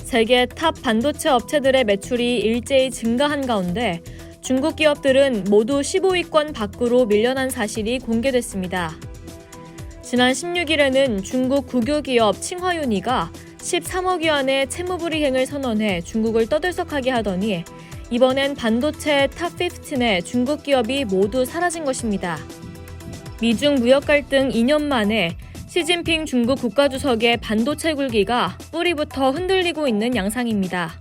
세계 탑 반도체 업체들의 매출이 일제히 증가한 가운데 중국 기업들은 모두 15위권 밖으로 밀려난 사실이 공개됐습니다. 지난 16일에는 중국 국유 기업 칭화윤이가 13억 위안의 채무불이행을 선언해 중국을 떠들썩하게 하더니 이번엔 반도체 탑 15의 중국 기업이 모두 사라진 것입니다. 미중 무역 갈등 2년 만에 시진핑 중국 국가주석의 반도체 굴기가 뿌리부터 흔들리고 있는 양상입니다.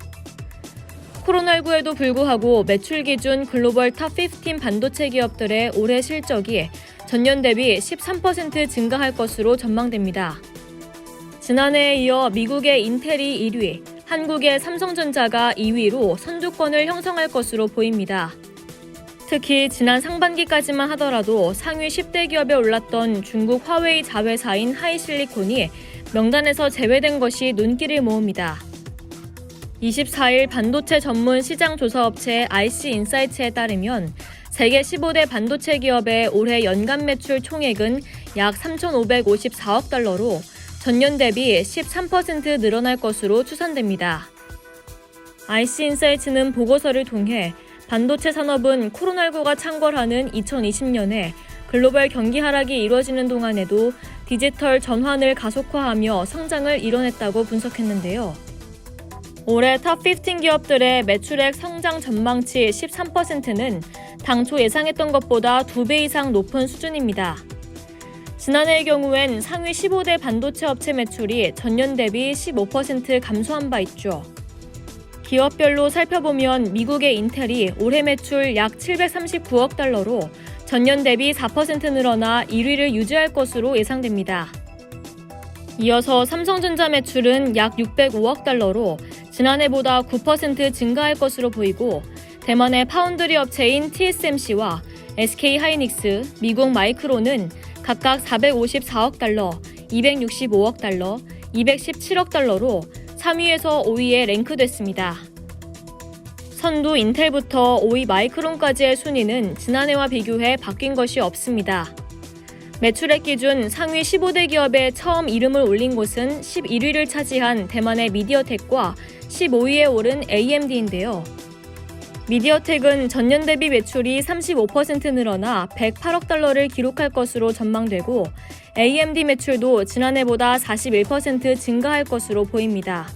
코로나19에도 불구하고 매출 기준 글로벌 탑 15 반도체 기업들의 올해 실적이 전년 대비 13% 증가할 것으로 전망됩니다. 지난해에 이어 미국의 인텔이 1위, 한국의 삼성전자가 2위로 선두권을 형성할 것으로 보입니다. 특히 지난 상반기까지만 하더라도 상위 10대 기업에 올랐던 중국 화웨이 자회사인 하이실리콘이 명단에서 제외된 것이 눈길을 모읍니다. 24일 반도체 전문 시장 조사업체 IC인사이트에 따르면 세계 15대 반도체 기업의 올해 연간 매출 총액은 약 3,554억 달러로 전년 대비 13% 늘어날 것으로 추산됩니다. IC인사이트는 보고서를 통해 반도체 산업은 코로나19가 창궐하는 2020년에 글로벌 경기 하락이 이루어지는 동안에도 디지털 전환을 가속화하며 성장을 이뤄냈다고 분석했는데요. 올해 탑 15 기업들의 매출액 성장 전망치 13%는 당초 예상했던 것보다 2배 이상 높은 수준입니다. 지난해의 경우엔 상위 15대 반도체 업체 매출이 전년 대비 15% 감소한 바 있죠. 기업별로 살펴보면 미국의 인텔이 올해 매출 약 739억 달러로 전년 대비 4% 늘어나 1위를 유지할 것으로 예상됩니다. 이어서 삼성전자 매출은 약 605억 달러로 지난해보다 9% 증가할 것으로 보이고 대만의 파운드리 업체인 TSMC와 SK하이닉스, 미국 마이크론은 각각 454억 달러, 265억 달러, 217억 달러로 3위에서 5위에 랭크됐습니다. 선두 인텔부터 5위 마이크론까지의 순위는 지난해와 비교해 바뀐 것이 없습니다. 매출액 기준 상위 15대 기업에 처음 이름을 올린 곳은 11위를 차지한 대만의 미디어텍과 15위에 오른 AMD인데요. 미디어텍은 전년 대비 매출이 35% 늘어나 108억 달러를 기록할 것으로 전망되고 AMD 매출도 지난해보다 41% 증가할 것으로 보입니다.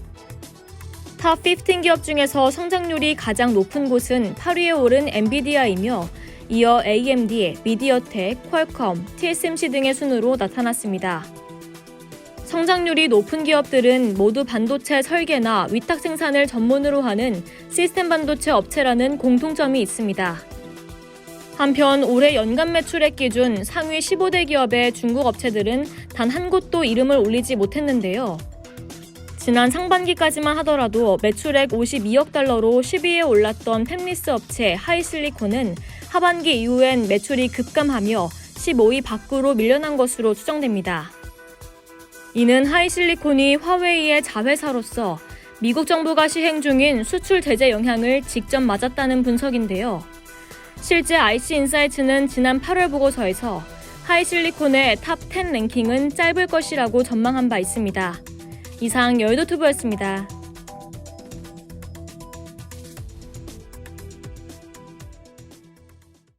탑 15 기업 중에서 성장률이 가장 높은 곳은 8위에 오른 엔비디아이며 이어 AMD, 미디어텍, 퀄컴, TSMC 등의 순으로 나타났습니다. 성장률이 높은 기업들은 모두 반도체 설계나 위탁 생산을 전문으로 하는 시스템 반도체 업체라는 공통점이 있습니다. 한편 올해 연간 매출액 기준 상위 15대 기업의 중국 업체들은 단 한 곳도 이름을 올리지 못했는데요. 지난 상반기까지만 하더라도 매출액 52억 달러로 10위에 올랐던 팹리스 업체 하이실리콘은 하반기 이후엔 매출이 급감하며 15위 밖으로 밀려난 것으로 추정됩니다. 이는 하이실리콘이 화웨이의 자회사로서 미국 정부가 시행 중인 수출 제재 영향을 직접 맞았다는 분석인데요. 실제 IC인사이트는 지난 8월 보고서에서 하이실리콘의 탑 10 랭킹은 짧을 것이라고 전망한 바 있습니다. 이상 여의도투브였습니다.